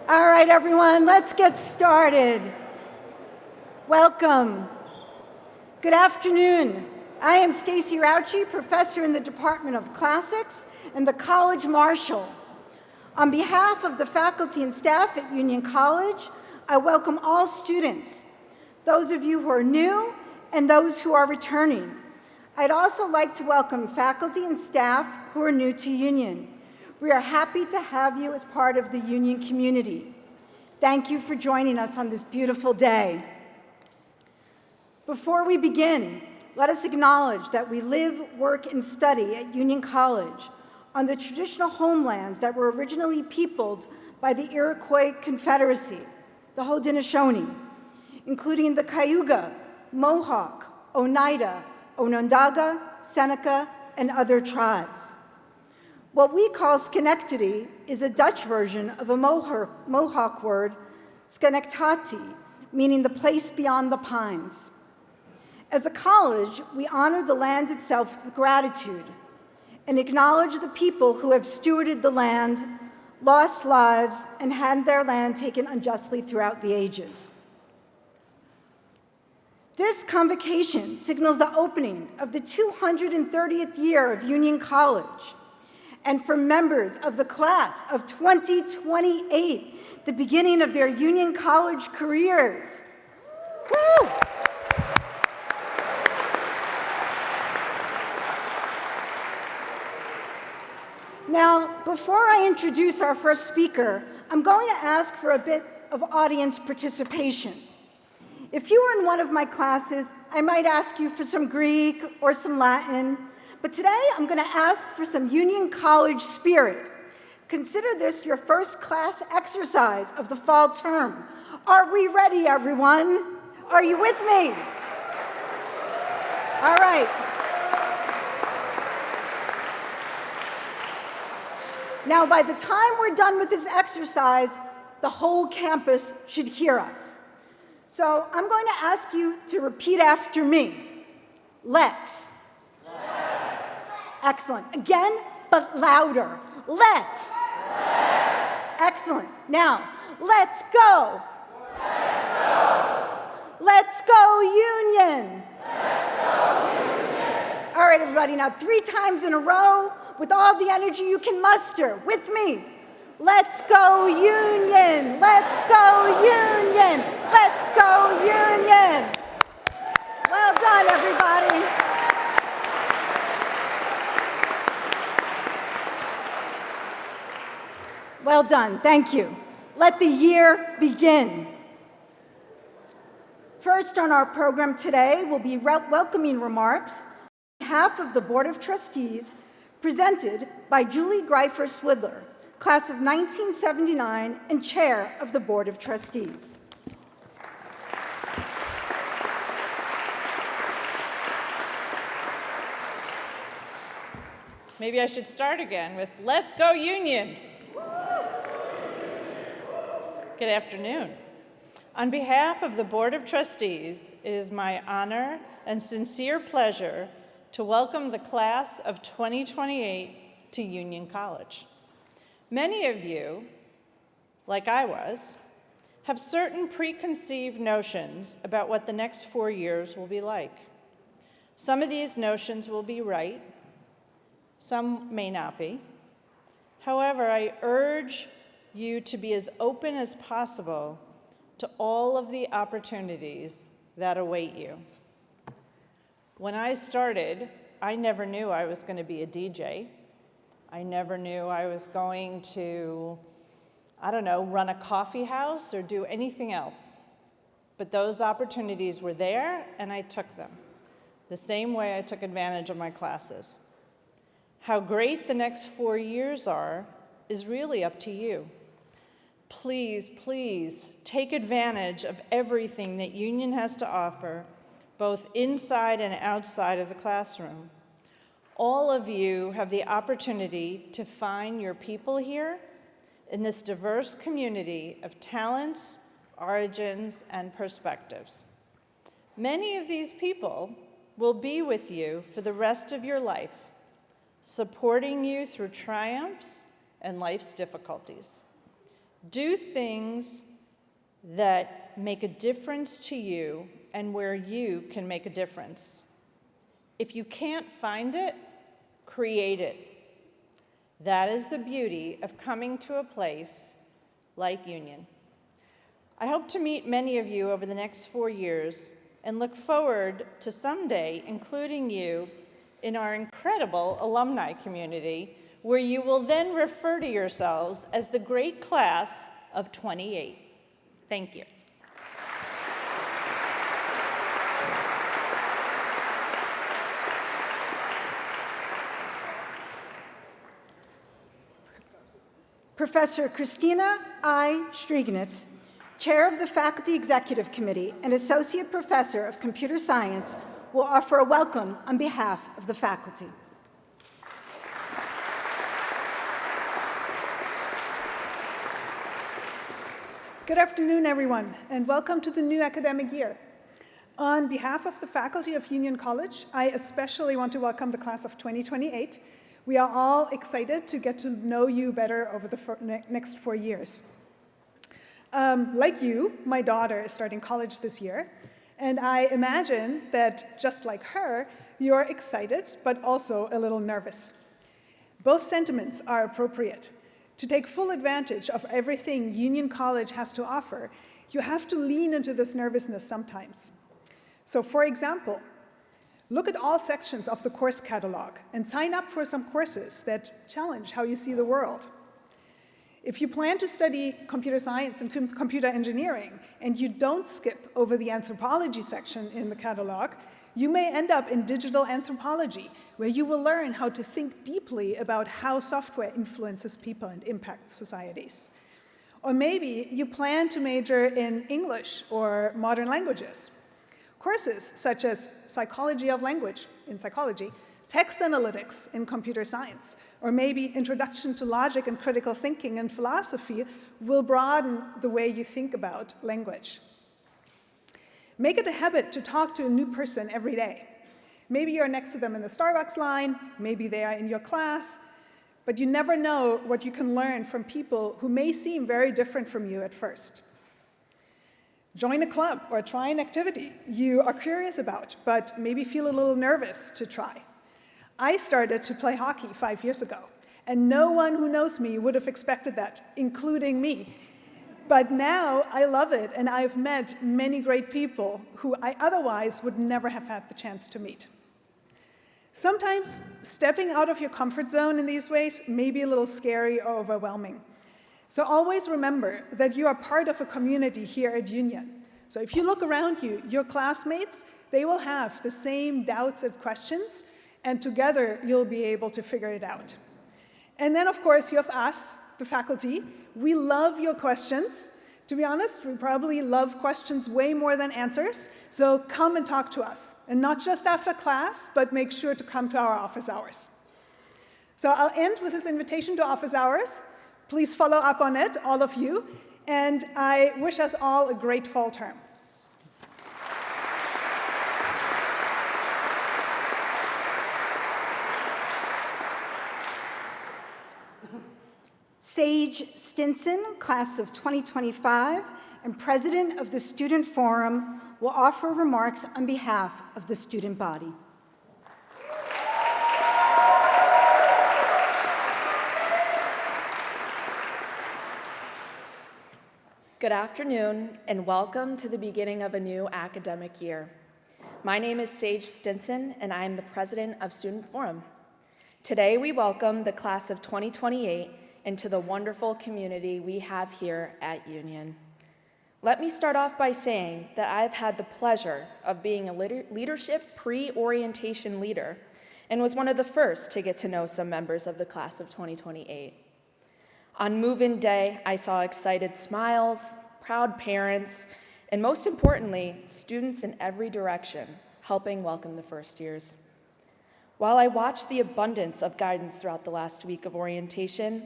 All right, everyone, let's get started. Welcome. Good afternoon. I am Stacy Rauchi, professor in the Department of Classics and the College Marshal. On behalf of the faculty and staff at Union College, I welcome all students, those of you who are new and those who are returning. I'd also like to welcome faculty and staff who are new to Union. We are happy to have you as part of the Union community. Thank you for joining us on this beautiful day. Before we begin, let us acknowledge that we live, work, and study at Union College on the traditional homelands that were originally peopled by the Iroquois Confederacy, the Haudenosaunee, including the Cayuga, Mohawk, Oneida, Onondaga, Seneca, and other tribes. What we call Schenectady is a Dutch version of a Mohawk word, Schenectady, meaning the place beyond the pines. As a college, we honor the land itself with gratitude and acknowledge the people who have stewarded the land, lost lives, and had their land taken unjustly throughout the ages. This convocation signals the opening of the 230th year of Union College, and for members of the class of 2028, the beginning of their Union College careers. Woo! Now, before I introduce our first speaker, I'm going to ask for a bit of audience participation. If you were in one of my classes, I might ask you for some Greek or some Latin, but today I'm going to ask for some Union College spirit. Consider this your first class exercise of the fall term. Are we ready, everyone? Are you with me? All right. Now, by the time we're done with this exercise, the whole campus should hear us. So I'm going to ask you to repeat after me. Let's. Excellent. Again, but louder. Let's. Excellent. Now, let's go. Let's go, Union. All right, everybody, now 3 times in a row with all the energy you can muster. With me. Let's go, Union. Let's go, Union. Let's go, Union. Well done, everybody. Well done, thank you. Let the year begin. First on our program today will be welcoming remarks on behalf of the Board of Trustees, presented by Julie Greifer-Swidler, class of 1979 and chair of the Board of Trustees. Maybe I should start again with Let's Go Union. Good afternoon. On behalf of the Board of Trustees, it is my honor and sincere pleasure to welcome the class of 2028 to Union College. Many of you, like I was, have certain preconceived notions about what the next 4 years will be like. Some of these notions will be right, some may not be. However, I urge you to be as open as possible to all of the opportunities that await you. When I started, I never knew I was going to be a DJ. I never knew I was going to, run a coffee house or do anything else. But those opportunities were there, and I took them, the same way I took advantage of my classes. How great the next 4 years are is really up to you. Please, please take advantage of everything that Union has to offer, both inside and outside of the classroom. All of you have the opportunity to find your people here in this diverse community of talents, origins, and perspectives. Many of these people will be with you for the rest of your life, supporting you through triumphs and life's difficulties. Do things that make a difference to you and where you can make a difference. If you can't find it, create it. That is the beauty of coming to a place like Union. I hope to meet many of you over the next 4 years and look forward to someday including you in our incredible alumni community, where you will then refer to yourselves as the great class of 28. Thank you. Professor Christina I. Striegnitz, Chair of the Faculty Executive Committee and Associate Professor of Computer Science, will offer a welcome on behalf of the faculty. Good afternoon, everyone, and welcome to the new academic year. On behalf of the faculty of Union College, I especially want to welcome the class of 2028. We are all excited to get to know you better over the next 4 years. Like you, my daughter is starting college this year, and I imagine that just like her, you're excited, but also a little nervous. Both sentiments are appropriate. To take full advantage of everything Union College has to offer, you have to lean into this nervousness sometimes. So for example, look at all sections of the course catalog and sign up for some courses that challenge how you see the world. If you plan to study computer science and computer engineering and you don't skip over the anthropology section in the catalog, you may end up in digital anthropology, where you will learn how to think deeply about how software influences people and impacts societies. Or maybe you plan to major in English or modern languages. Courses such as psychology of language in psychology, text analytics in computer science, or maybe introduction to logic and critical thinking in philosophy will broaden the way you think about language. Make it a habit to talk to a new person every day. Maybe you're next to them in the Starbucks line, maybe they are in your class, but you never know what you can learn from people who may seem very different from you at first. Join a club or try an activity you are curious about, but maybe feel a little nervous to try. I started to play hockey 5 years ago, and no one who knows me would have expected that, including me. But now I love it, and I've met many great people who I otherwise would never have had the chance to meet. Sometimes stepping out of your comfort zone in these ways may be a little scary or overwhelming. So always remember that you are part of a community here at Union. So if you look around you, your classmates, they will have the same doubts and questions, and together you'll be able to figure it out. And then, of course, you have us, the faculty. We love your questions. To be honest, we probably love questions way more than answers, so come and talk to us. And not just after class, but make sure to come to our office hours. So I'll end with this invitation to office hours. Please follow up on it, all of you, and I wish us all a great fall term. Sage Stinson, class of 2025, and president of the Student Forum, will offer remarks on behalf of the student body. Good afternoon, and welcome to the beginning of a new academic year. My name is Sage Stinson, and I am the president of Student Forum. Today, we welcome the class of 2028 into the wonderful community we have here at Union. Let me start off by saying that I've had the pleasure of being a leadership pre-orientation leader and was one of the first to get to know some members of the class of 2028. On move-in day, I saw excited smiles, proud parents, and most importantly, students in every direction helping welcome the first years. While I watched the abundance of guidance throughout the last week of orientation,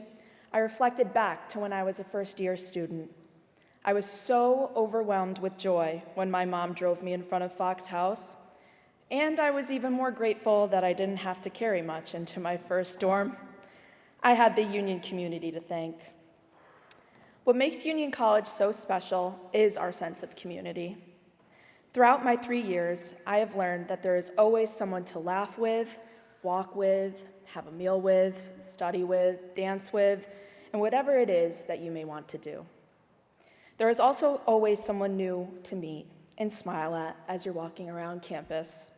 I reflected back to when I was a first-year student. I was so overwhelmed with joy when my mom drove me in front of Fox House, and I was even more grateful that I didn't have to carry much into my first dorm. I had the Union community to thank. What makes Union College so special is our sense of community. Throughout my 3 years, I have learned that there is always someone to laugh with, walk with, have a meal with, study with, dance with, and whatever it is that you may want to do. There is also always someone new to meet and smile at as you're walking around campus.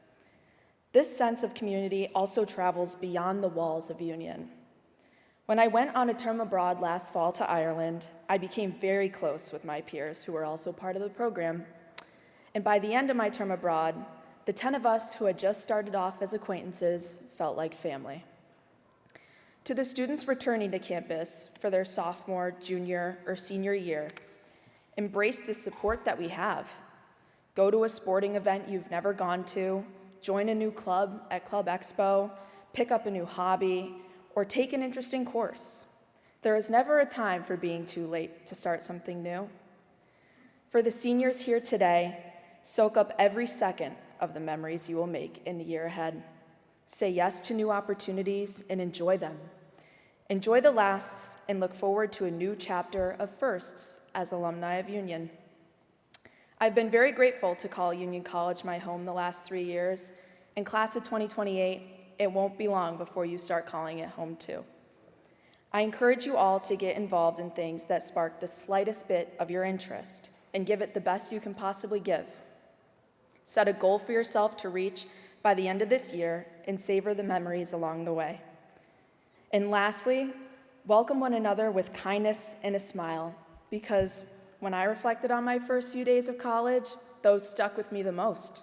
This sense of community also travels beyond the walls of Union. When I went on a term abroad last fall to Ireland, I became very close with my peers who were also part of the program. And by the end of my term abroad, the 10 of us who had just started off as acquaintances felt like family. To the students returning to campus for their sophomore, junior, or senior year, embrace the support that we have. Go to a sporting event you've never gone to, join a new club at Club Expo, pick up a new hobby, or take an interesting course. There is never a time for being too late to start something new. For the seniors here today, soak up every second of the memories you will make in the year ahead. Say yes to new opportunities and enjoy them. Enjoy the lasts and look forward to a new chapter of firsts as alumni of Union. I've been very grateful to call Union College my home the last 3 years, and class of 2028, it won't be long before you start calling it home too. I encourage you all to get involved in things that spark the slightest bit of your interest and give it the best you can possibly give. Set a goal for yourself to reach by the end of this year and savor the memories along the way. And lastly, welcome one another with kindness and a smile, because when I reflected on my first few days of college, those stuck with me the most.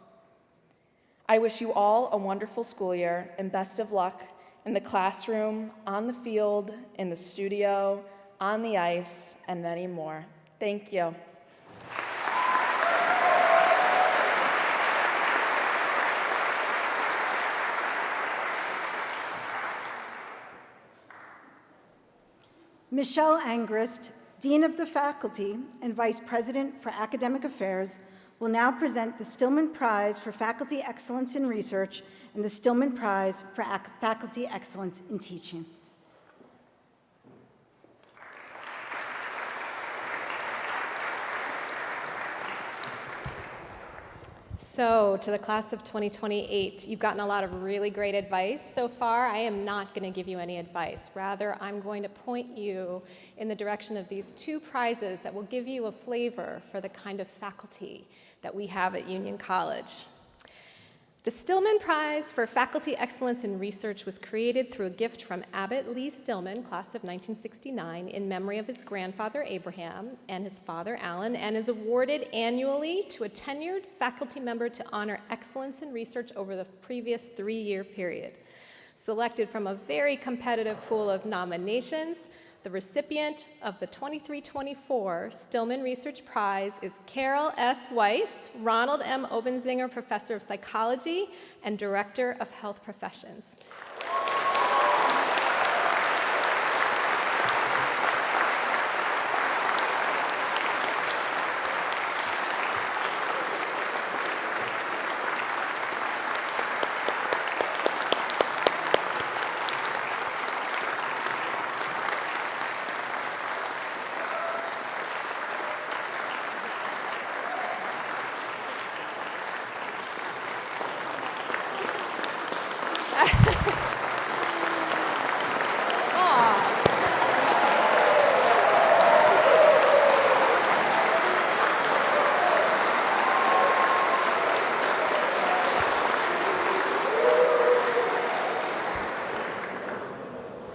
I wish you all a wonderful school year and best of luck in the classroom, on the field, in the studio, on the ice, and many more. Thank you. Michelle Angrist, Dean of the Faculty and Vice President for Academic Affairs, will now present the Stillman Prize for Faculty Excellence in Research and the Stillman Prize for Faculty Excellence in Teaching. So, to the class of 2028, you've gotten a lot of really great advice so far. I am not going to give you any advice. Rather, I'm going to point you in the direction of these 2 prizes that will give you a flavor for the kind of faculty that we have at Union College. The Stillman Prize for Faculty Excellence in Research was created through a gift from Abbott Lee Stillman, class of 1969, in memory of his grandfather Abraham and his father Alan, and is awarded annually to a tenured faculty member to honor excellence in research over the previous 3-year period. Selected from a very competitive pool of nominations, the recipient of the 23-24 Stillman Research Prize is Carol S. Weiss, Ronald M. Obenzinger Professor of Psychology and Director of Health Professions.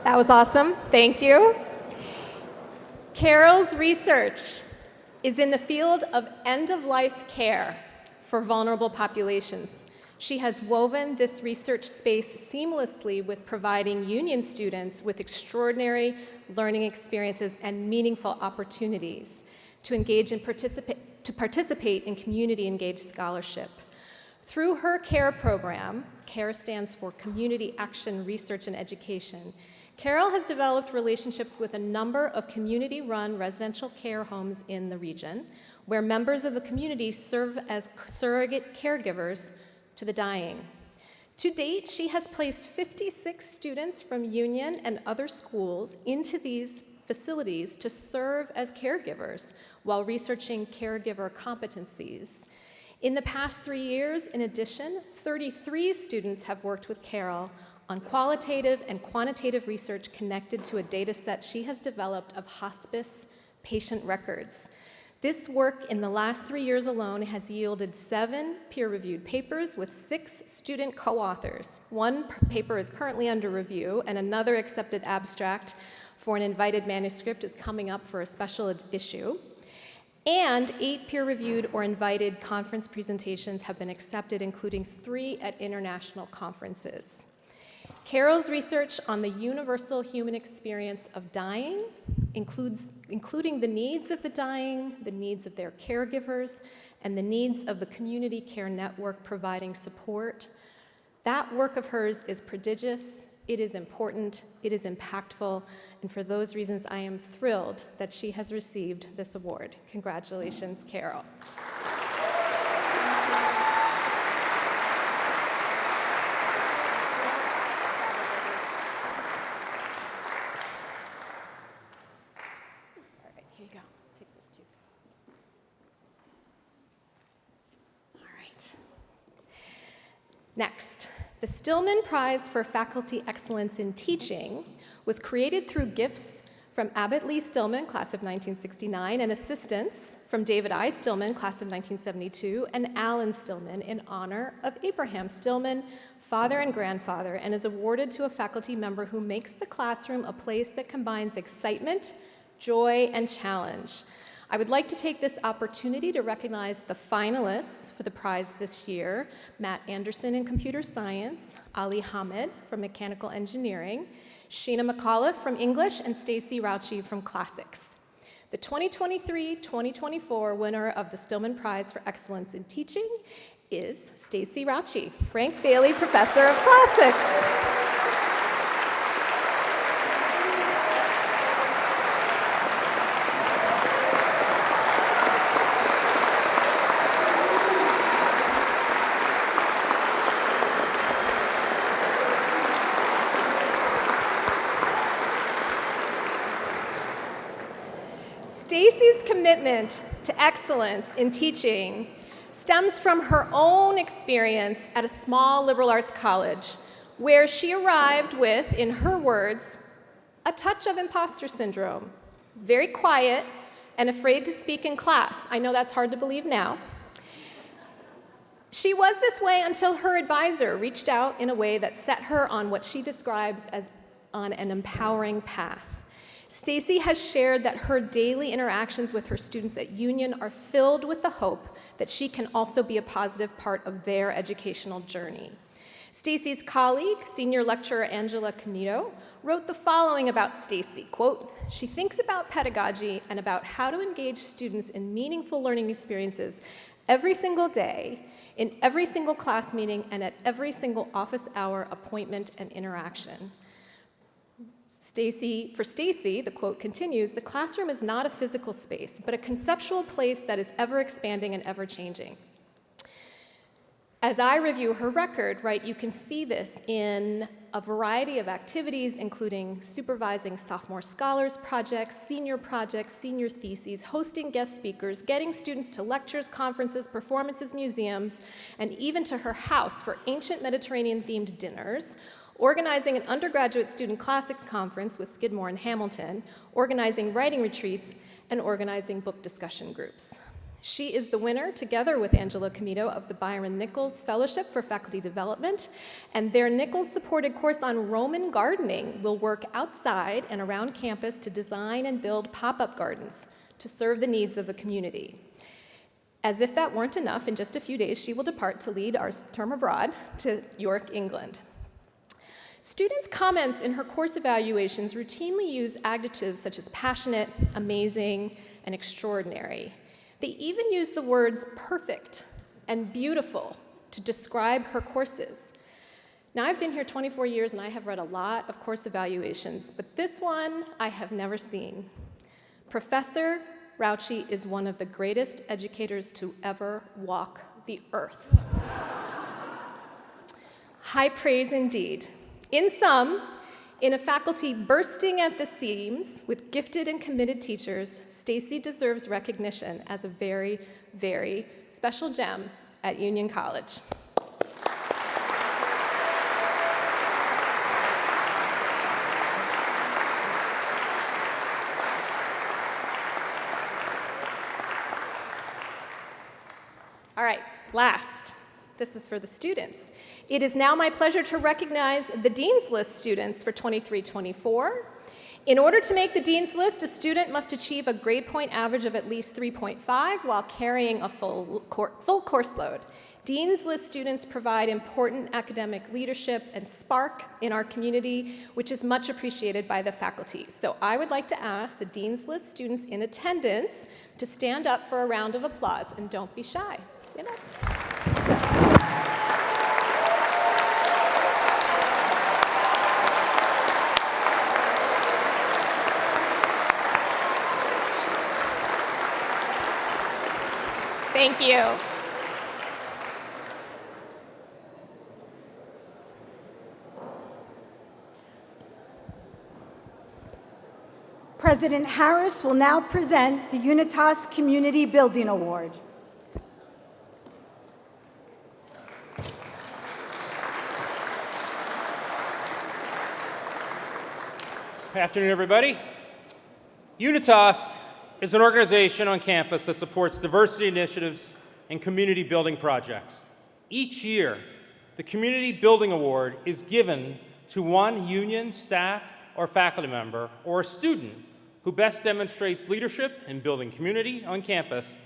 That was awesome. Thank you. Carol's research is in the field of end-of-life care for vulnerable populations. She has woven this research space seamlessly with providing Union students with extraordinary learning experiences and meaningful opportunities to engage and participate in community-engaged scholarship. Through her CARE program, CARE stands for Community Action Research and Education, Carol has developed relationships with a number of community-run residential care homes in the region, where members of the community serve as surrogate caregivers to the dying. To date, she has placed 56 students from Union and other schools into these facilities to serve as caregivers while researching caregiver competencies. In the past 3 years, in addition, 33 students have worked with Carol on qualitative and quantitative research connected to a data set she has developed of hospice patient records. This work in the last 3 years alone has yielded 7 peer-reviewed papers with 6 student co-authors. One paper is currently under review, and another accepted abstract for an invited manuscript is coming up for a special issue. And 8 peer-reviewed or invited conference presentations have been accepted, including 3 at international conferences. Carol's research on the universal human experience of dying, including the needs of the dying, the needs of their caregivers, and the needs of the community care network providing support. That work of hers is prodigious, it is important, it is impactful, and for those reasons, I am thrilled that she has received this award. Congratulations, Carol. Next, the Stillman Prize for Faculty Excellence in Teaching was created through gifts from Abbott Lee Stillman, class of 1969, and assistance from David I. Stillman, class of 1972, and Alan Stillman in honor of Abraham Stillman, father and grandfather, and is awarded to a faculty member who makes the classroom a place that combines excitement, joy, and challenge. I would like to take this opportunity to recognize the finalists for the prize this year: Matt Anderson in computer science, Ali Hamid from mechanical engineering, Sheena McAuliffe from English, and Stacy Rauchi from classics. The 2023-2024 winner of the Stillman Prize for Excellence in Teaching is Stacy Rauchi, Frank Bailey Professor of Classics. Stacy's commitment to excellence in teaching stems from her own experience at a small liberal arts college, where she arrived with, in her words, a touch of imposter syndrome, very quiet and afraid to speak in class. I know that's hard to believe now. She was this way until her advisor reached out in a way that set her on what she describes as on an empowering path. Stacy has shared that her daily interactions with her students at Union are filled with the hope that she can also be a positive part of their educational journey. Stacy's colleague, senior lecturer Angela Camito, wrote the following about Stacy, quote, "She thinks about pedagogy and about how to engage students in meaningful learning experiences every single day, in every single class meeting, and at every single office hour, appointment, and interaction." For Stacy, the quote continues, "The classroom is not a physical space, but a conceptual place that is ever expanding and ever changing." As I review her record, right, you can see this in a variety of activities, including supervising sophomore scholars projects, senior theses, hosting guest speakers, getting students to lectures, conferences, performances, museums, and even to her house for ancient Mediterranean-themed dinners, organizing an undergraduate student classics conference with Skidmore and Hamilton, organizing writing retreats, and organizing book discussion groups. She is the winner, together with Angela Camito, of the Byron Nichols Fellowship for Faculty Development, and their Nichols-supported course on Roman gardening will work outside and around campus to design and build pop-up gardens to serve the needs of the community. As if that weren't enough, in just a few days, she will depart to lead our term abroad to York, England. Students' comments in her course evaluations routinely use adjectives such as passionate, amazing, and extraordinary. They even use the words perfect and beautiful to describe her courses. Now, I've been here 24 years and I have read a lot of course evaluations, but this one I have never seen. Professor Rauchi is one of the greatest educators to ever walk the earth. High praise indeed. In sum, In a faculty bursting at the seams with gifted and committed teachers, Stacy deserves recognition as a very, very special gem at Union College. All right, last, this is for the students. It is now my pleasure to recognize the Dean's List students for 23-24. In order to make the Dean's List, a student must achieve a grade point average of at least 3.5 while carrying a full course load. Dean's List students provide important academic leadership and spark in our community, which is much appreciated by the faculty. So I would like to ask the Dean's List students in attendance to stand up for a round of applause, and don't be shy. Stand up. Thank you. President Harris will now present the Unitas Community Building Award. Good afternoon, everybody. Unitas is an organization on campus that supports diversity initiatives and community building projects. Each year, the Community Building Award is given to one union, staff, or faculty member, or a student who best demonstrates leadership in building community on campus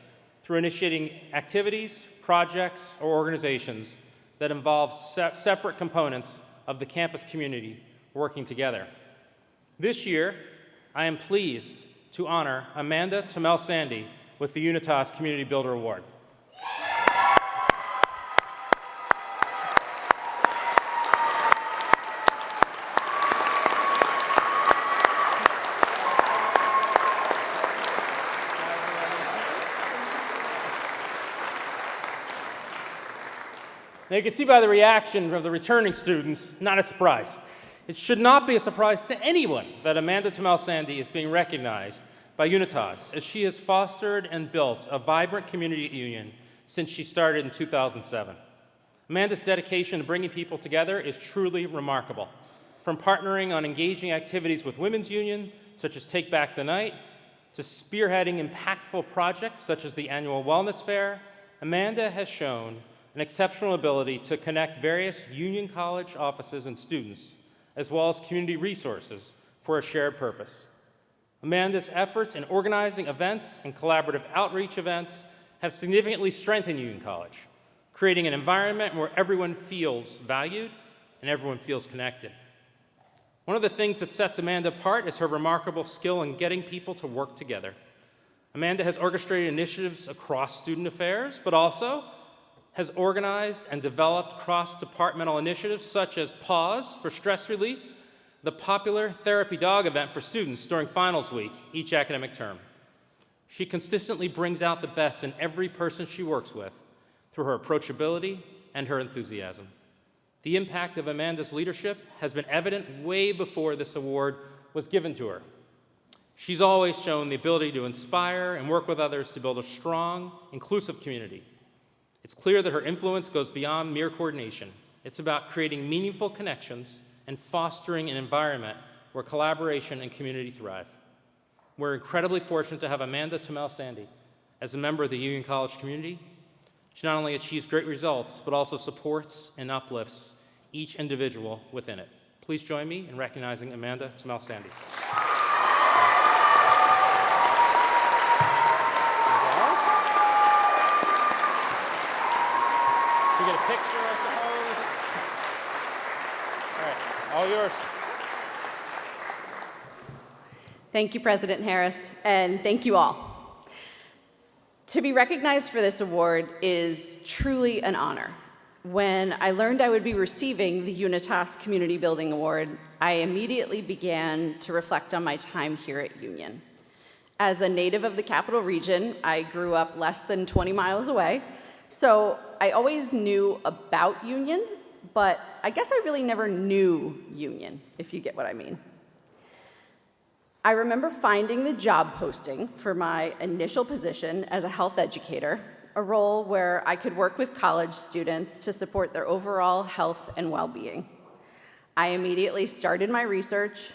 through initiating activities, projects, or organizations that involve separate components of the campus community working together. This year, I am pleased to honor Amanda Tamel-Sandy with the Unitas Community Builder Award. Now you can see by the reaction of the returning students, not a surprise. It should not be a surprise to anyone that Amanda Tamel-Sandy is being recognized by Unitas, as she has fostered and built a vibrant community at Union since she started in 2007. Amanda's dedication to bringing people together is truly remarkable. From partnering on engaging activities with Women's Union, such as Take Back the Night, to spearheading impactful projects such as the annual Wellness Fair, Amanda has shown an exceptional ability to connect various Union College offices and students, as well as community resources for a shared purpose. Amanda's efforts in organizing events and collaborative outreach events have significantly strengthened Union College, creating an environment where everyone feels valued and everyone feels connected. One of the things that sets Amanda apart is her remarkable skill in getting people to work together. Amanda has orchestrated initiatives across student affairs, but also has organized and developed cross-departmental initiatives such as Pause for stress relief, the popular therapy dog event for students during finals week each academic term. She consistently brings out the best in every person she works with through her approachability and her enthusiasm. The impact of Amanda's leadership has been evident way before this award was given to her. She's always shown the ability to inspire and work with others to build a strong, inclusive community. It's clear that her influence goes beyond mere coordination. It's about creating meaningful connections and fostering an environment where collaboration and community thrive. We're incredibly fortunate to have Amanda Tamel-Sandy as a member of the Union College community. She not only achieves great results, but also supports and uplifts each individual within it. Please join me in recognizing Amanda Tamel-Sandy. We get a picture, I suppose. All right, all yours. Thank you, President Harris, and thank you all. To be recognized for this award is truly an honor. When I learned I would be receiving the Unitas Community Building Award, I immediately began to reflect on my time here at Union. As a native of the Capital Region, I grew up less than 20 miles away, so I always knew about Union, but I guess I really never knew union, if you get what I mean. I remember finding the job posting for my initial position as a health educator, a role where I could work with college students to support their overall health and well-being. I immediately started my research,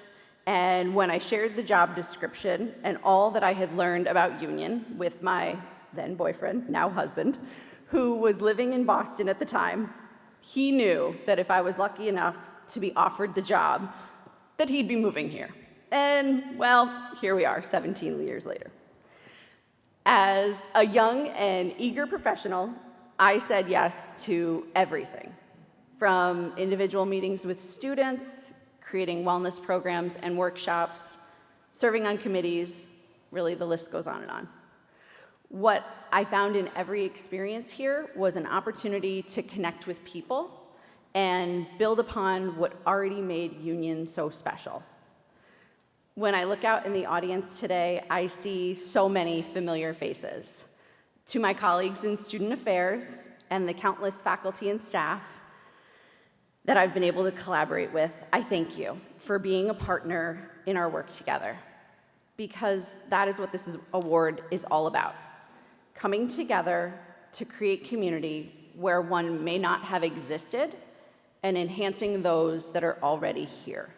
and when I shared the job description and all that I had learned about union with my then boyfriend, now husband, who was living in Boston at the time, he knew that if I was lucky enough to be offered the job, that he'd be moving here. And, well, here we are, 17 years later. As a young and eager professional, I said yes to everything, from individual meetings with students, creating wellness programs and workshops, serving on committees, really the list goes on and on. What I found in every experience here was an opportunity to connect with people and build upon what already made union so special. When I look out in the audience today, I see so many familiar faces. To my colleagues in student affairs and the countless faculty and staff that I've been able to collaborate with, I thank you for being a partner in our work together, because that is what this award is all about. Coming together to create community where one may not have existed and enhancing those that are already here.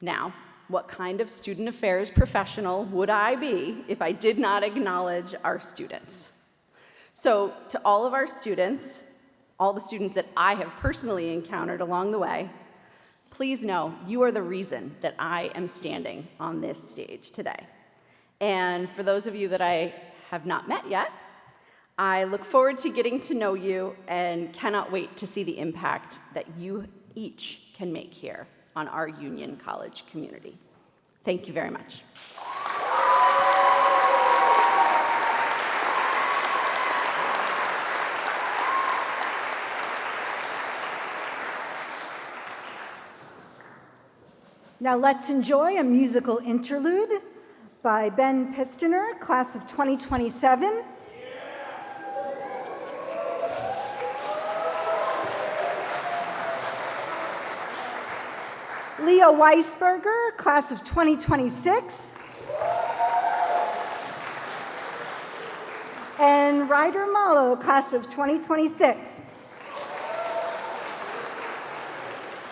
Now, what kind of student affairs professional would I be if I did not acknowledge our students? So to all of our students, all the students that I have personally encountered along the way, please know you are the reason that I am standing on this stage today. And for those of you that I have not met yet, I look forward to getting to know you and cannot wait to see the impact that you each can make here on our Union College community. Thank you very much. Now let's enjoy a musical interlude by Ben Pistiner, class of 2027. Leo Weisberger, class of 2026. And Ryder Malo, class of 2026.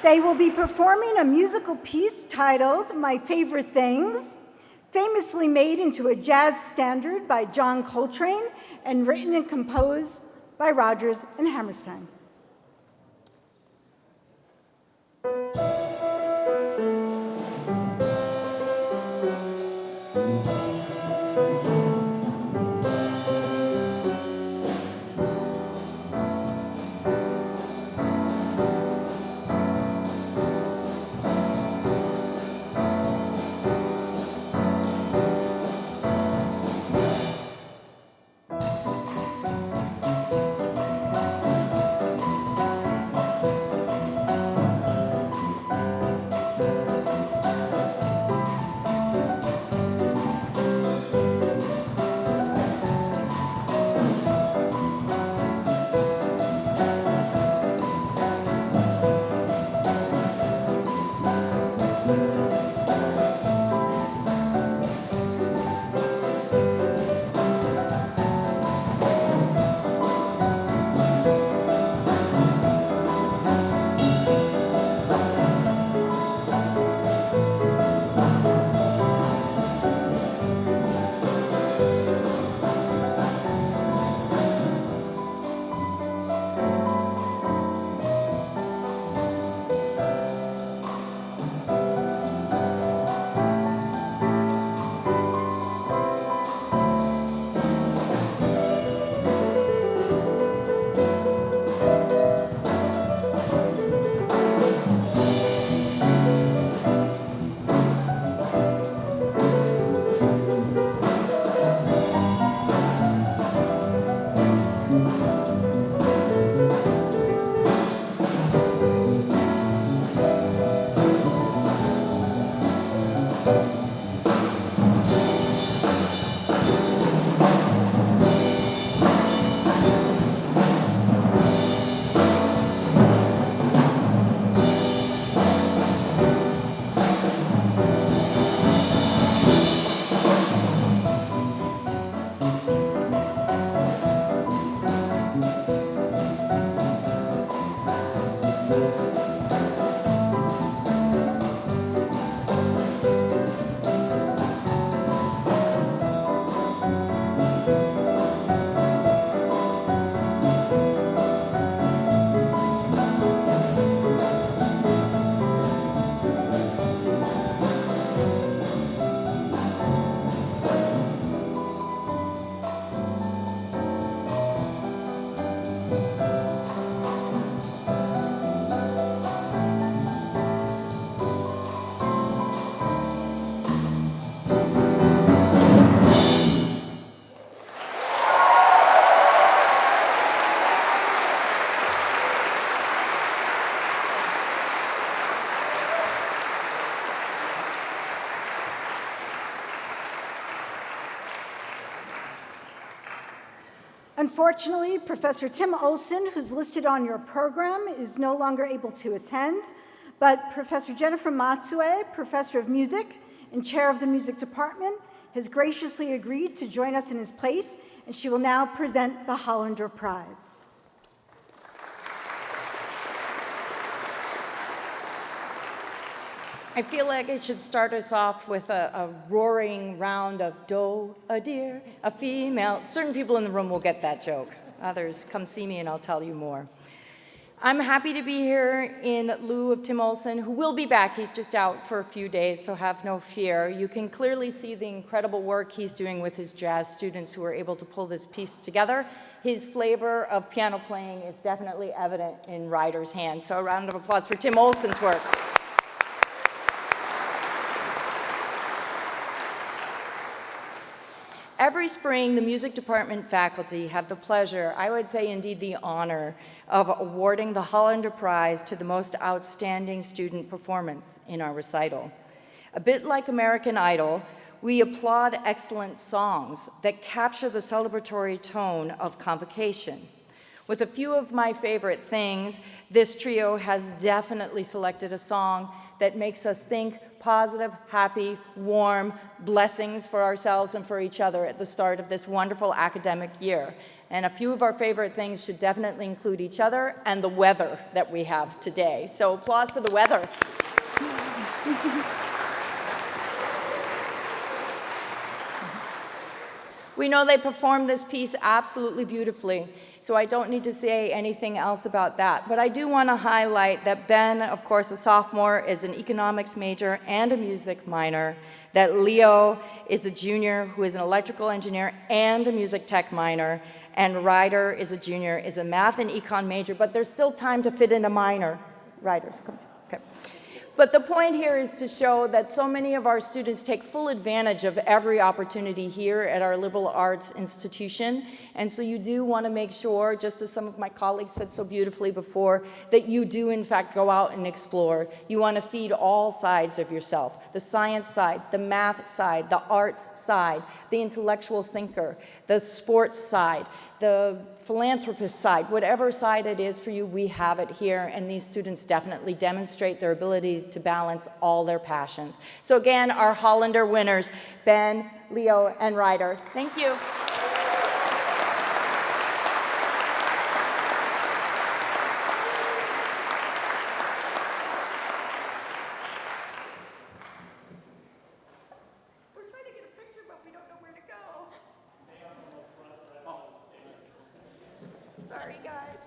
They will be performing a musical piece titled My Favorite Things, famously made into a jazz standard by John Coltrane and written and composed by Rodgers and Hammerstein. Unfortunately, Professor Tim Olson, who's listed on your program, is no longer able to attend, but Professor Jennifer Matsue, Professor of Music and Chair of the Music Department, has graciously agreed to join us in his place, and she will now present the Hollander Prize. I feel like I should start us off with a roaring round of doe, a deer, a female. Certain people in the room will get that joke. Others, come see me and I'll tell you more. I'm happy to be here in lieu of Tim Olson, who will be back. He's just out for a few days, so have no fear. You can clearly see the incredible work he's doing with his jazz students who are able to pull this piece together. His flavor of piano playing is definitely evident in Ryder's hand. So a round of applause for Tim Olson's work. Every spring, the music department faculty have the pleasure, I would say indeed the honor, of awarding the Hollander Prize to the most outstanding student performance in our recital. A bit like American Idol, we applaud excellent songs that capture the celebratory tone of Convocation. With a few of my favorite things, this trio has definitely selected a song that makes us think positive, happy, warm blessings for ourselves and for each other at the start of this wonderful academic year. And a few of our favorite things should definitely include each other and the weather that we have today. So applause for the weather. We know they performed this piece absolutely beautifully, so I don't need to say anything else about that. But I do want to highlight that Ben, of course, a sophomore, is an economics major and a music minor, that Leo is a junior who is an electrical engineer and a music tech minor, and Ryder is a junior, is a math and econ major, but there's still time to fit in a minor. Ryder's, okay. But the point here is to show that so many of our students take full advantage of every opportunity here at our liberal arts institution. And so you do want to make sure, just as some of my colleagues said so beautifully before, that you do in fact go out and explore. You want to feed all sides of yourself, the science side, the math side, the arts side, the intellectual thinker, the sports side, the philanthropist side, whatever side it is for you, we have it here, and these students definitely demonstrate their ability to balance all their passions. So again, our Hollander winners, Ben, Leo, and Ryder. Thank you. We're trying to get a picture, but we don't know where to go. Sorry, guys.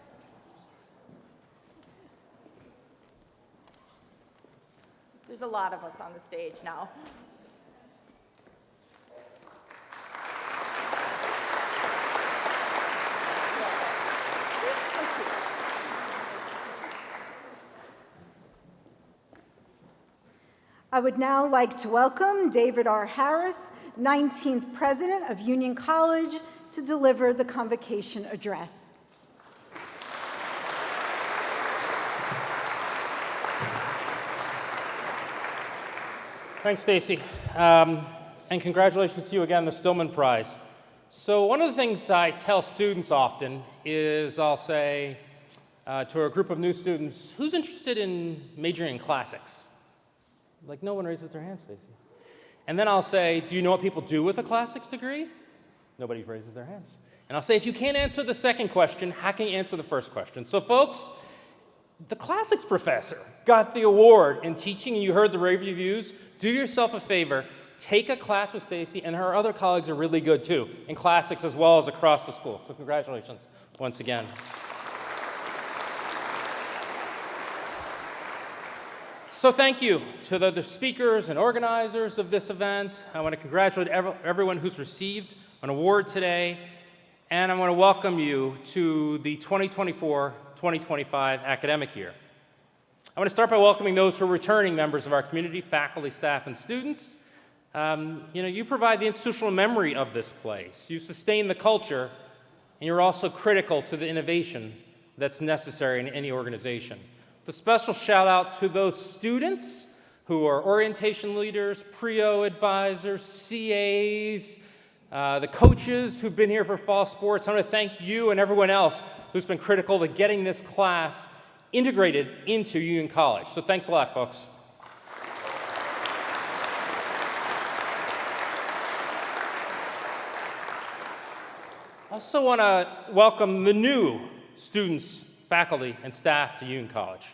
There's a lot of us on the stage now. I would now like to welcome David R. Harris, 19th President of Union College, to deliver the Convocation address. Thanks, Stacy. And congratulations to you again, the Stillman Prize. So one of the things I tell students often is I'll say to a group of new students, who's interested in majoring in classics? Like, no one raises their hand, Stacy. And then I'll say, do you know what people do with a classics degree? Nobody raises their hands. And I'll say, if you can't answer the second question, how can you answer the first question? So folks, the classics professor got the award in teaching, and you heard the rave reviews. Do yourself a favor, take a class with Stacy, and her other colleagues are really good too, in classics as well as across the school. So congratulations once again. So thank you to the speakers and organizers of this event. I want to congratulate everyone who's received an award today, and I want to welcome you to the 2024-2025 academic year. I want to start by welcoming those who are returning members of our community, faculty, staff, and students. You provide the institutional memory of this place. You sustain the culture, and you're also critical to the innovation that's necessary in any organization. The special shout out to those students who are orientation leaders, PREO advisors, CAs, the coaches who've been here for fall sports. I want to thank you and everyone else who's been critical to getting this class integrated into Union College. So thanks a lot, folks. I also want to welcome the new students, faculty, and staff to Union College.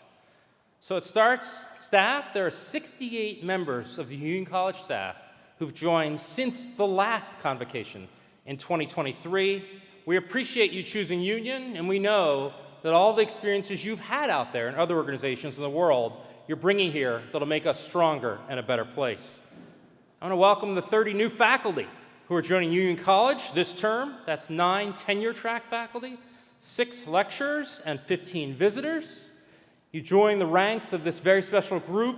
So it starts, staff, there are 68 members of the Union College staff who've joined since the last convocation in 2023. We appreciate you choosing Union, and we know that all the experiences you've had out there in other organizations in the world, you're bringing here that'll make us stronger and a better place. I want to welcome the 30 new faculty who are joining Union College this term. That's 9 tenure-track faculty, 6 lecturers, and 15 visitors. You join the ranks of this very special group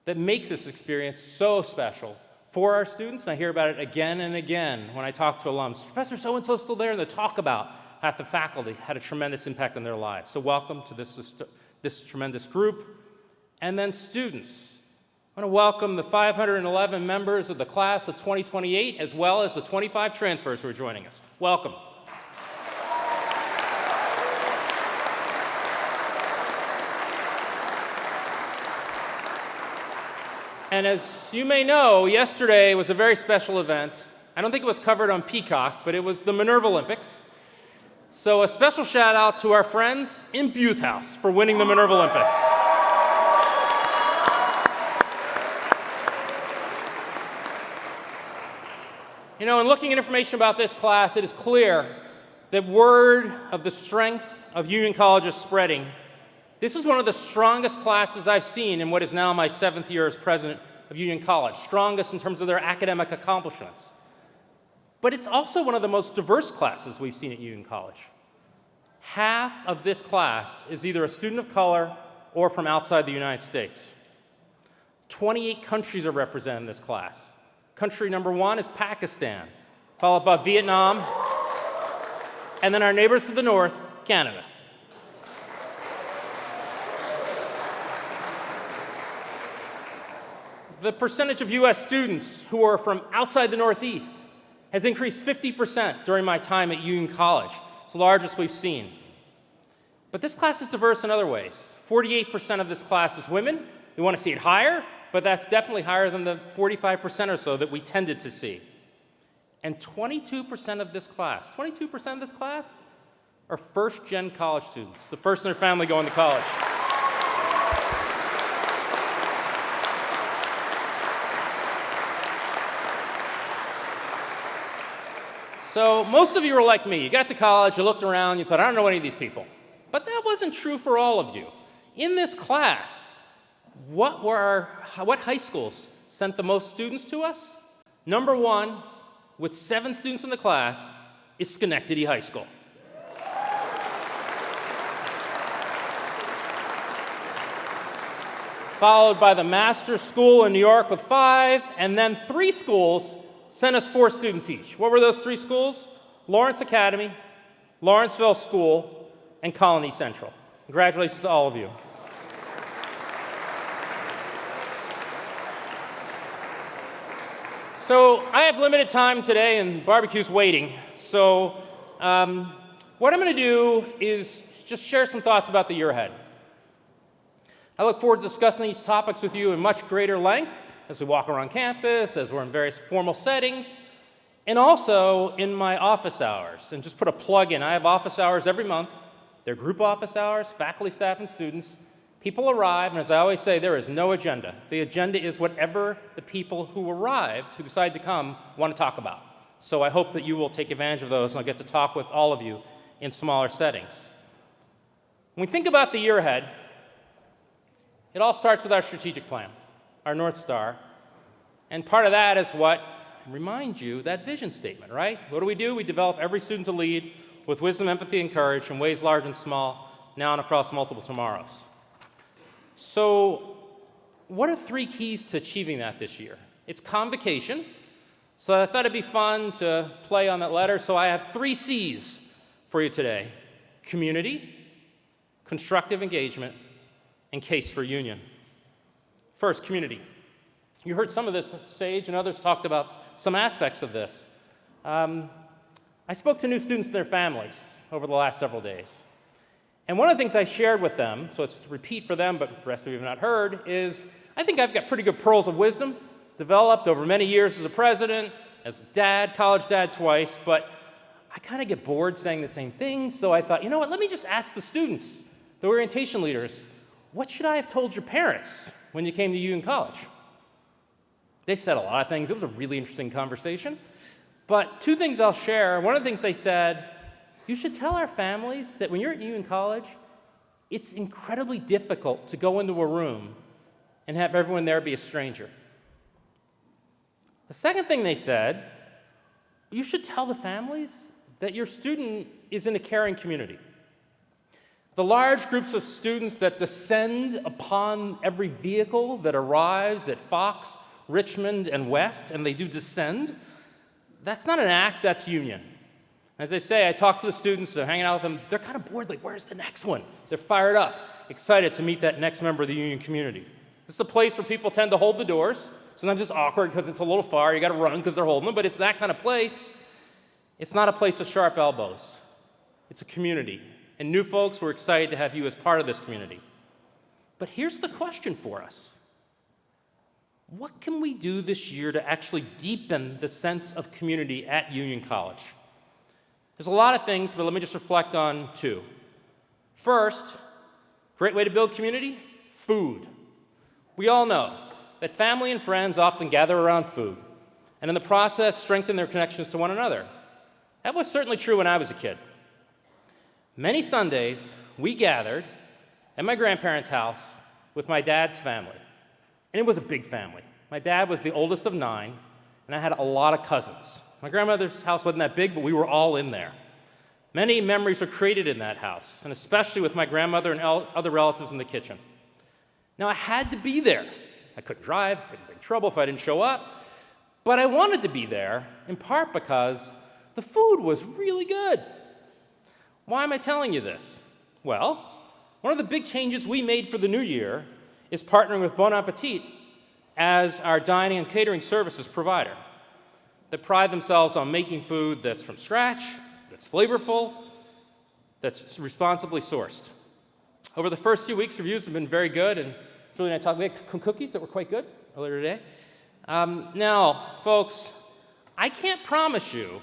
that makes this experience so special for our students. And I hear about it again and again when I talk to alums. Professor so-and-so is still there, and they talk about how the faculty had a tremendous impact on their lives. So welcome to this tremendous group. And then students. I want to welcome the 511 members of the class of 2028, as well as the 25 transfers who are joining us. Welcome. And as you may know, yesterday was a very special event. I don't think it was covered on Peacock, but it was the Minerva Olympics. So a special shout out to our friends in Booth House for winning the Minerva Olympics. You know, in looking at information about this class, it is clear that word of the strength of Union College is spreading. This is one of the strongest classes I've seen in what is now my 7th year as president of Union College, strongest in terms of their academic accomplishments. But it's also one of the most diverse classes we've seen at Union College. Half of this class is either a student of color or from outside the United States. 28 countries are represented in this class. Country number 1 is Pakistan, followed by Vietnam, and then our neighbors to the north, Canada. The percentage of US students who are from outside the Northeast has increased 50% during my time at Union College. It's the largest we've seen. But this class is diverse in other ways. 48% of this class is women. We want to see it higher, but that's definitely higher than the 45% or so that we tended to see. And 22% of this class are first-gen college students, the first in their family going to college. So most of you are like me. You got to college, you looked around, you thought, I don't know any of these people. But that wasn't true for all of you. In this class, what high schools sent the most students to us? Number 1, with 7 students in the class, is Schenectady High School. Followed by the Master's School in New York with 5, and then 3 schools sent us 4 students each. What were those 3 schools? Lawrence Academy, Lawrenceville School, and Colony Central. Congratulations to all of you. So I have limited time today and barbecue's waiting. So what I'm going to do is just share some thoughts about the year ahead. I look forward to discussing these topics with you in much greater length as we walk around campus, as we're in various formal settings, and also in my office hours. And just put a plug in. I have office hours every month. They're group office hours, faculty, staff, and students. People arrive, and as I always say, there is no agenda. The agenda is whatever the people who arrived, who decide to come, want to talk about. So I hope that you will take advantage of those, and I'll get to talk with all of you in smaller settings. When we think about the year ahead, it all starts with our strategic plan, our North Star. And part of that is what, remind you, that vision statement, right? What do? We develop every student to lead with wisdom, empathy, and courage in ways large and small, now and across multiple tomorrows. So what are 3 keys to achieving that this year? It's convocation. So I thought it'd be fun to play on that letter. So I have 3 C's for you today: community, constructive engagement, and case for union. First, community. You heard some of this, Sage and others talked about some aspects of this. I spoke to new students and their families over the last several days. And one of the things I shared with them, so it's to repeat for them, but the rest of you have not heard, is I think I've got pretty good pearls of wisdom developed over many years as a president, as a dad, college dad twice, but I kind of get bored saying the same things, so I thought, you know what, let me just ask the students, the orientation leaders, what should I have told your parents when you came to Union College? They said a lot of things. It was a really interesting conversation. But two things I'll share. One of the things they said, you should tell our families that when you're at Union College, it's incredibly difficult to go into a room and have everyone there be a stranger. The second thing they said, you should tell the families that your student is in a caring community. The large groups of students that descend upon every vehicle that arrives at Fox, Richmond, and West, and they do descend, that's not an act, that's union. As I say, I talk to the students, they're hanging out with them, they're kind of bored, like, where's the next one? They're fired up, excited to meet that next member of the union community. This is a place where people tend to hold the doors. Sometimes it's awkward because it's a little far, you gotta run because they're holding them, but it's that kind of place. It's not a place of sharp elbows. It's a community. And new folks, we're excited to have you as part of this community. But here's the question for us. What can we do this year to actually deepen the sense of community at Union College? There's a lot of things, but let me just reflect on two. First, great way to build community, food. We all know that family and friends often gather around food, and in the process, strengthen their connections to one another. That was certainly true when I was a kid. Many Sundays, we gathered at my grandparents' house with my dad's family. And it was a big family. My dad was the oldest of 9, and I had a lot of cousins. My grandmother's house wasn't that big, but we were all in there. Many memories were created in that house, and especially with my grandmother and other relatives in the kitchen. Now, I had to be there. I couldn't drive, I was in big trouble if I didn't show up. But I wanted to be there, in part because the food was really good. Why am I telling you this? Well, one of the big changes we made for the new year is partnering with Bon Appetit as our dining and catering services provider. They pride themselves on making food that's from scratch, that's flavorful, that's responsibly sourced. Over the first few weeks, reviews have been very good, and Julie and I talked, we had cookies that were quite good earlier today. Now, folks, I can't promise you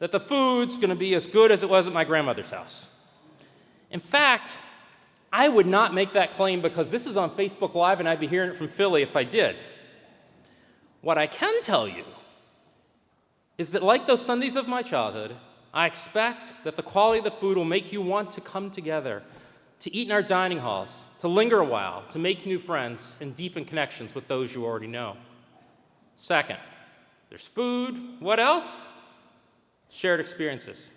that the food's going to be as good as it was at my grandmother's house. In fact, I would not make that claim because this is on Facebook Live and I'd be hearing it from Philly if I did. What I can tell you is that like those Sundays of my childhood, I expect that the quality of the food will make you want to come together, to eat in our dining halls, to linger a while, to make new friends and deepen connections with those you already know. Second, there's food. What else? Shared experiences.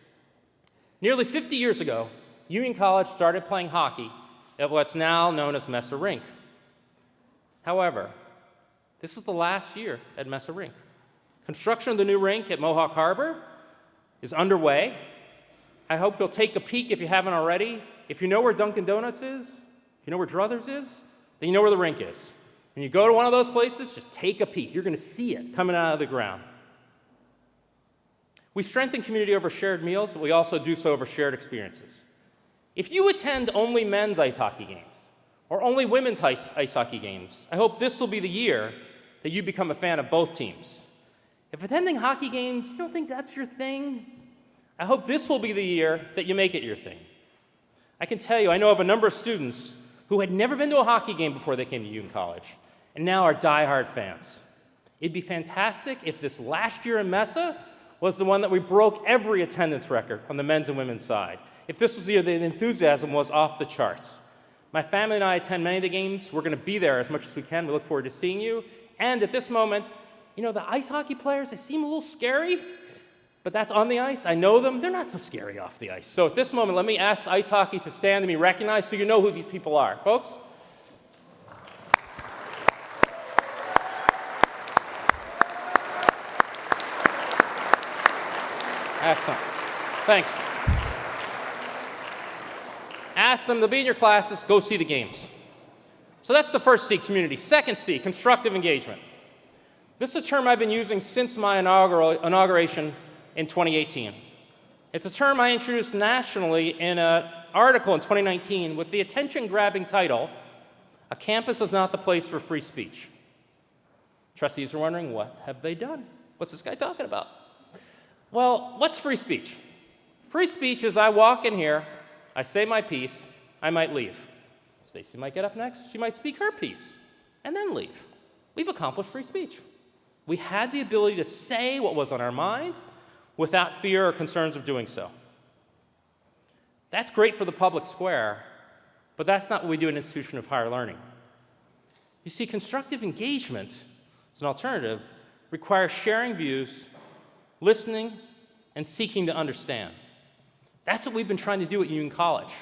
Nearly 50 years ago, Union College started playing hockey at what's now known as Mesa Rink. However, this is the last year at Mesa Rink. Construction of the new rink at Mohawk Harbor is underway. I hope you'll take a peek if you haven't already. If you know where Dunkin' Donuts is, if you know where Druthers is, then you know where the rink is. When you go to one of those places, just take a peek. You're going to see it coming out of the ground. We strengthen community over shared meals, but we also do so over shared experiences. If you attend only men's ice hockey games or only women's ice hockey games, I hope this will be the year that you become a fan of both teams. If attending hockey games, you don't think that's your thing, I hope this will be the year that you make it your thing. I can tell you, I know of a number of students who had never been to a hockey game before they came to Union College and now are diehard fans. It'd be fantastic if this last year in Mesa was the one that we broke every attendance record on the men's and women's side. If this was the year, the enthusiasm was off the charts. My family and I attend many of the games. We're going to be there as much as we can. We look forward to seeing you. And at this moment, you know, the ice hockey players, they seem a little scary, but that's on the ice. I know them. They're not so scary off the ice. So at this moment, let me ask ice hockey to stand and be recognized so you know who these people are. Folks? Excellent. Thanks. Ask them to be in your classes, go see the games. So that's the first C, community. Second C, constructive engagement. This is a term I've been using since my inauguration in 2018. It's a term I introduced nationally in an article in 2019 with the attention-grabbing title, "A Campus is Not the Place for Free Speech." Trustees are wondering, what have they done? What's this guy talking about? Well, what's free speech? Free speech is I walk in here, I say my piece, I might leave. Stacy might get up next, she might speak her piece, and then leave. We've accomplished free speech. We had the ability to say what was on our mind without fear or concerns of doing so. That's great for the public square, but that's not what we do in an institution of higher learning. You see, constructive engagement, as an alternative, requires sharing views, listening, and seeking to understand. That's what we've been trying to do at Union College.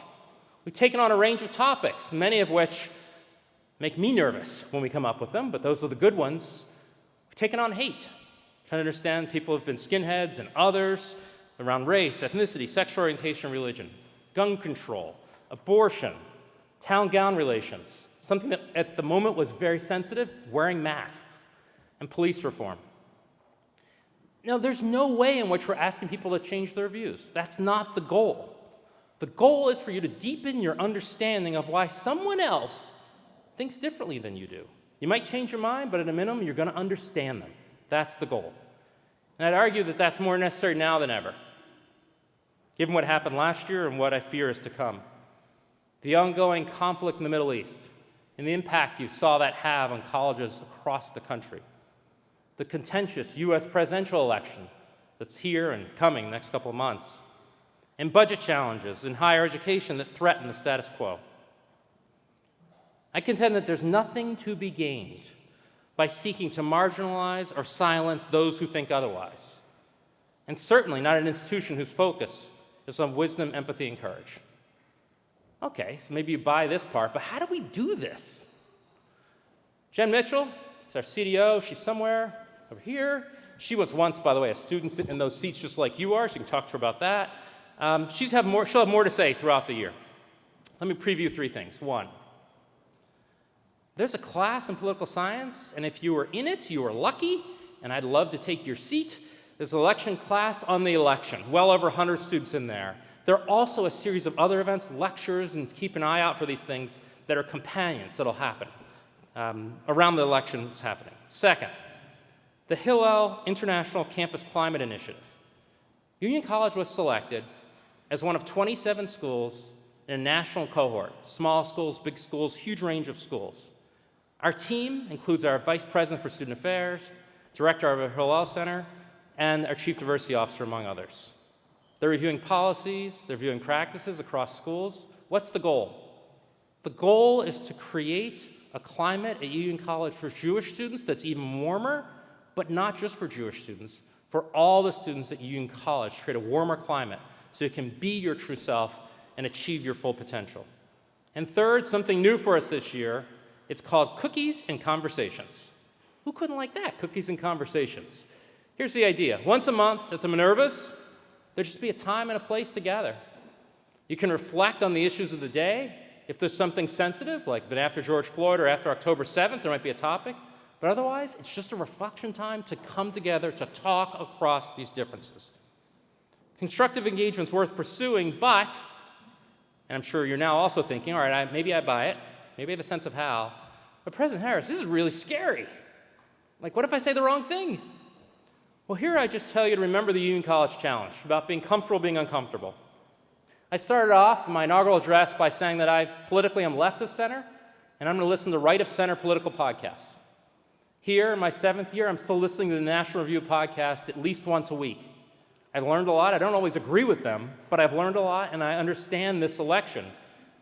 We've taken on a range of topics, many of which make me nervous when we come up with them, but those are the good ones. We've taken on hate, trying to understand people who have been skinheads and others around race, ethnicity, sexual orientation, religion, gun control, abortion, town-gown relations, something that at the moment was very sensitive, wearing masks, and police reform. Now, there's no way in which we're asking people to change their views. That's not the goal. The goal is for you to deepen your understanding of why someone else thinks differently than you do. You might change your mind, but at a minimum, you're going to understand them. That's the goal. And I'd argue that that's more necessary now than ever, given what happened last year and what I fear is to come. The ongoing conflict in the Middle East and the impact you saw that have on colleges across the country. The contentious U.S. presidential election that's here and coming next couple of months, and budget challenges in higher education that threaten the status quo. I contend that there's nothing to be gained by seeking to marginalize or silence those who think otherwise, and certainly not an institution whose focus is on wisdom, empathy, and courage. Okay, so maybe you buy this part, but how do we do this? Jen Mitchell is our CDO. She's somewhere over here. She was once, by the way, a student sitting in those seats just like you are, so you can talk to her about that. She'll have more to say throughout the year. Let me preview 3 things. 1, there's a class in political science, and if you were in it, you were lucky, and I'd love to take your seat. There's an election class on the election, well over 100 students in there. There are also a series of other events, lectures, and keep an eye out for these things that are companions that'll happen around the elections happening. 2nd, the Hillel International Campus Climate Initiative. Union College was selected as one of 27 schools in a national cohort, small schools, big schools, huge range of schools. Our team includes our Vice President for Student Affairs, Director of our Hillel Center, and our Chief Diversity Officer, among others. They're reviewing policies, they're reviewing practices across schools. What's the goal? The goal is to create a climate at Union College for Jewish students that's even warmer, but not just for Jewish students, for all the students at Union College, to create a warmer climate so you can be your true self and achieve your full potential. And 3rd, something new for us this year, it's called Cookies and Conversations. Who couldn't like that, cookies and conversations? Here's the idea. Once a month at the Minervas, there'll just be a time and a place to gather. You can reflect on the issues of the day. If there's something sensitive, like after George Floyd or after October 7th, there might be a topic. But otherwise, it's just a reflection time to come together to talk across these differences. Constructive engagement's worth pursuing, but, and I'm sure you're now also thinking, all right, maybe I buy it, maybe I have a sense of how, but President Harris, this is really scary. Like, what if I say the wrong thing? Well, here I just tell you to remember the Union College Challenge, about being comfortable being uncomfortable. I started off my inaugural address by saying that I politically am left of center, and I'm going to listen to right of center political podcasts. Here, in my 7th year, I'm still listening to the National Review podcast at least once a week. I learned a lot. I don't always agree with them, but I've learned a lot, and I understand this election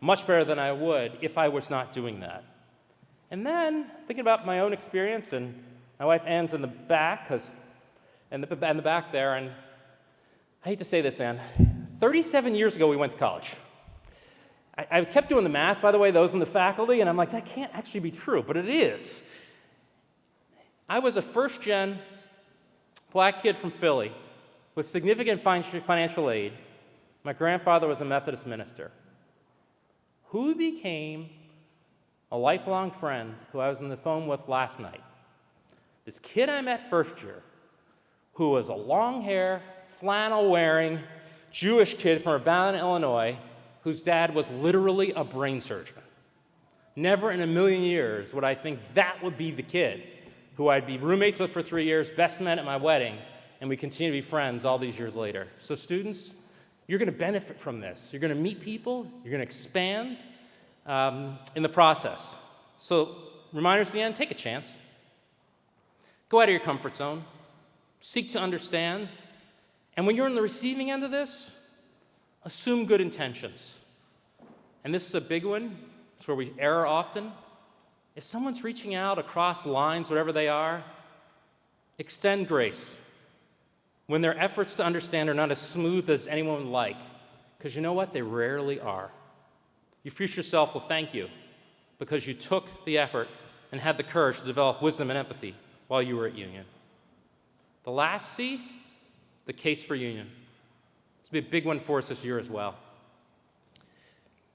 much better than I would if I was not doing that. And then, thinking about my own experience, and my wife Anne's in the back, in the back there, and I hate to say this, Anne, 37 years ago we went to college. I kept doing the math, by the way, those in the faculty, and I'm like, that can't actually be true, but it is. I was a first-gen black kid from Philly with significant financial aid. My grandfather was a Methodist minister who became a lifelong friend who I was on the phone with last night. This kid I met first year, who was a long hair, flannel wearing Jewish kid from Urbana, Illinois, whose dad was literally a brain surgeon. Never in a million years would I think that would be the kid who I'd be roommates with for 3 years, best man at my wedding, and we continue to be friends all these years later. So students, you're going to benefit from this. You're going to meet people. You're going to expand in the process. So reminders at the end, take a chance. Go out of your comfort zone. Seek to understand. And when you're on the receiving end of this, assume good intentions. And this is a big one. It's where we err often. If someone's reaching out across lines, whatever they are, extend grace when their efforts to understand are not as smooth as anyone would like, because you know what? They rarely are. Your future self will thank you because you took the effort and had the courage to develop wisdom and empathy while you were at Union. The last C, the case for Union. It's going to be a big one for us this year as well.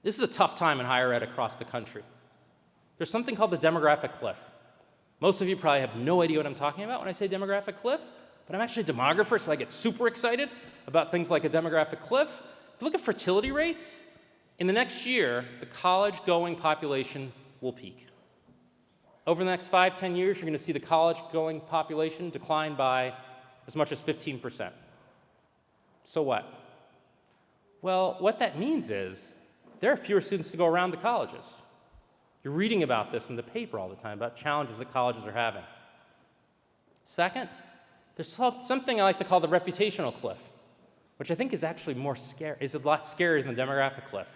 This is a tough time in higher ed across the country. There's something called the demographic cliff. Most of you probably have no idea what I'm talking about when I say demographic cliff, but I'm actually a demographer, so I get super excited about things like a demographic cliff. If you look at fertility rates, in the next year, the college-going population will peak. Over the next 5-10 years, you're going to see the college-going population decline by as much as 15%. So what? Well, what that means is there are fewer students to go around the colleges. You're reading about this in the paper all the time, about challenges that colleges are having. Second, there's something I like to call the reputational cliff, which I think is actually is a lot scarier than the demographic cliff.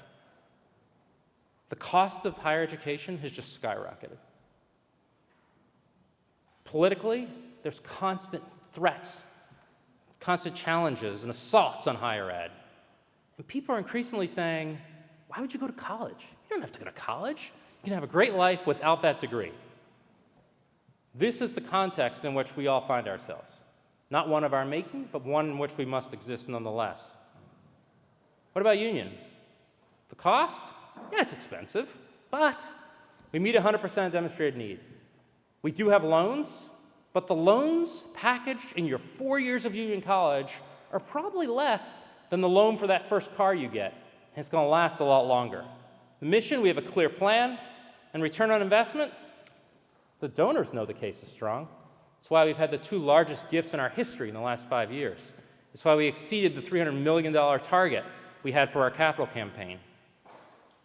The cost of higher education has just skyrocketed. Politically, there's constant threats, constant challenges and assaults on higher ed. And people are increasingly saying, why would you go to college? You don't have to go to college. You can have a great life without that degree. This is the context in which we all find ourselves. Not one of our making, but one in which we must exist nonetheless. What about Union? The cost? Yeah, it's expensive, but we meet 100% demonstrated need. We do have loans, but the loans packaged in your 4 years of Union College are probably less than the loan for that first car you get, and it's going to last a lot longer. The mission, we have a clear plan, and return on investment, the donors know the case is strong. That's why we've had the 2 largest gifts in our history in the last 5 years. That's why we exceeded the $300 million target we had for our capital campaign.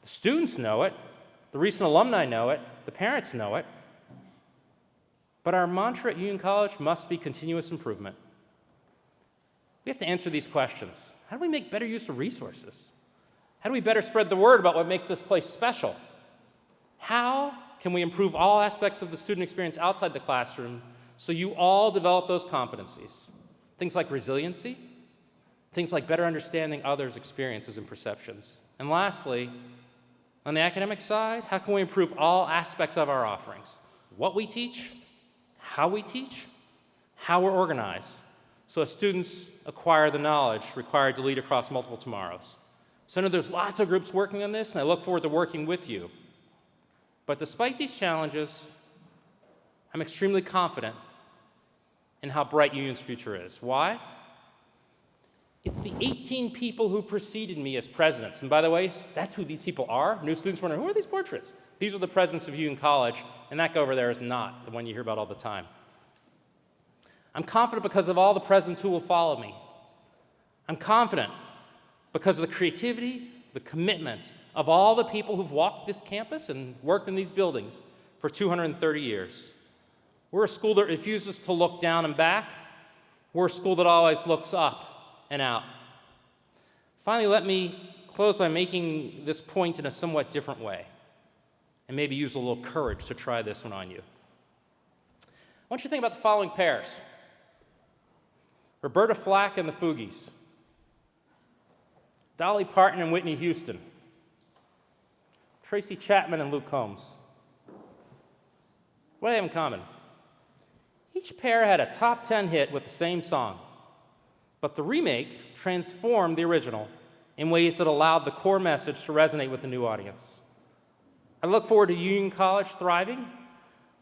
The students know it, the recent alumni know it, the parents know it. But our mantra at Union College must be continuous improvement. We have to answer these questions. How do we make better use of resources? How do we better spread the word about what makes this place special? How can we improve all aspects of the student experience outside the classroom so you all develop those competencies? Things like resiliency, things like better understanding others' experiences and perceptions. And lastly, on the academic side, how can we improve all aspects of our offerings? What we teach, how we're organized, so as students acquire the knowledge required to lead across multiple tomorrows. So I know there's lots of groups working on this, and I look forward to working with you. But despite these challenges, I'm extremely confident in how bright Union's future is. Why? It's the 18 people who preceded me as presidents. And by the way, that's who these people are. New students wondering, who are these portraits? These are the presidents of Union College, and that guy over there is not the one you hear about all the time. I'm confident because of all the presidents who will follow me. I'm confident because of the creativity, the commitment of all the people who've walked this campus and worked in these buildings for 230 years. We're a school that refuses to look down and back. We're a school that always looks up and out. Finally, let me close by making this point in a somewhat different way, and maybe use a little courage to try this one on you. I want you to think about the following pairs. Roberta Flack and the Fugees. Dolly Parton and Whitney Houston. Tracy Chapman and Luke Combs. What do they have in common? Each pair had a top 10 hit with the same song, but the remake transformed the original in ways that allowed the core message to resonate with the new audience. I look forward to Union College thriving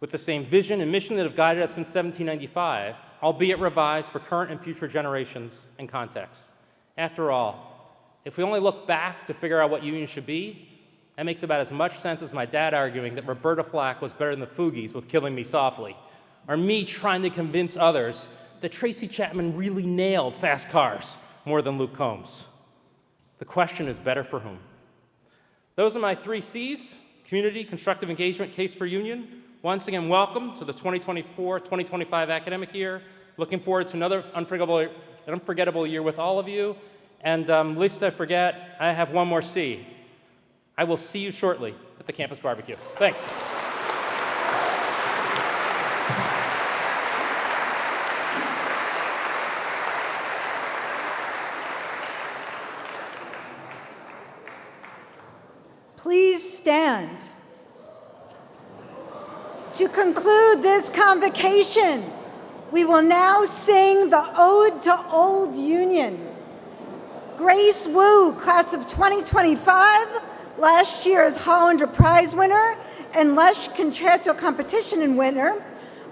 with the same vision and mission that have guided us since 1795, albeit revised for current and future generations and contexts. After all, if we only look back to figure out what union should be, that makes about as much sense as my dad arguing that Roberta Flack was better than the Fugees with Killing Me Softly, or me trying to convince others that Tracy Chapman really nailed Fast Cars more than Luke Combs. The question is, better for whom? Those are my 3 C's: community, constructive engagement, case for union. Once again, welcome to the 2024-2025 academic year. Looking forward to another unforgettable year with all of you. And lest I forget, I have one more C. I will see you shortly at the campus barbecue. Thanks. Please stand. To conclude this convocation, we will now sing the Ode to Old Union. Grace Wu, class of 2025, last year's Hollander Prize winner and Lush Concerto Competition winner,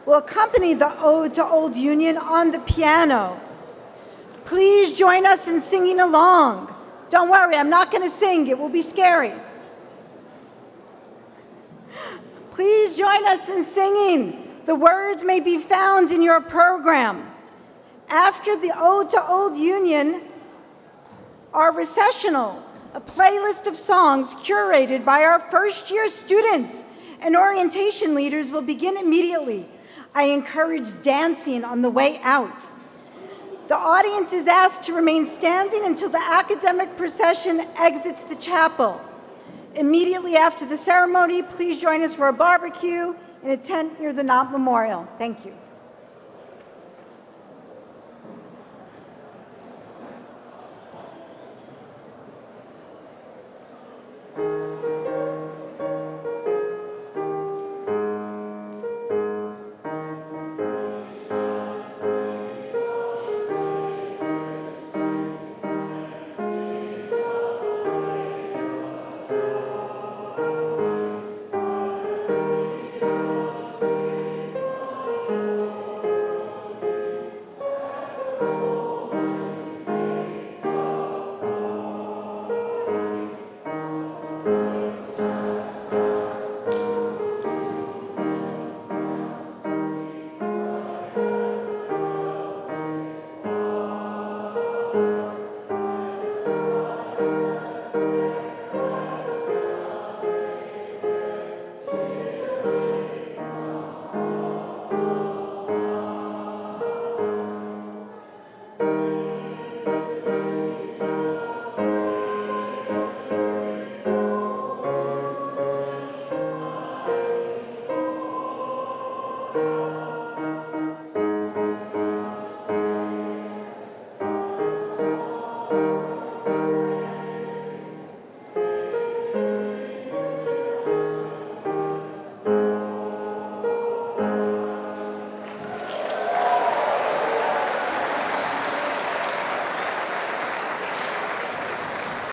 will accompany the Ode to Old Union on the piano. Please join us in singing along. Don't worry, I'm not going to sing. It will be scary. Please join us in singing. The words may be found in your program. After the Ode to Old Union, our recessional, a playlist of songs curated by our first-year students and orientation leaders, will begin immediately. I encourage dancing on the way out. The audience is asked to remain standing until the academic procession exits the chapel. Immediately after the ceremony, please join us for a barbecue in a tent near the Knott Memorial. Thank you.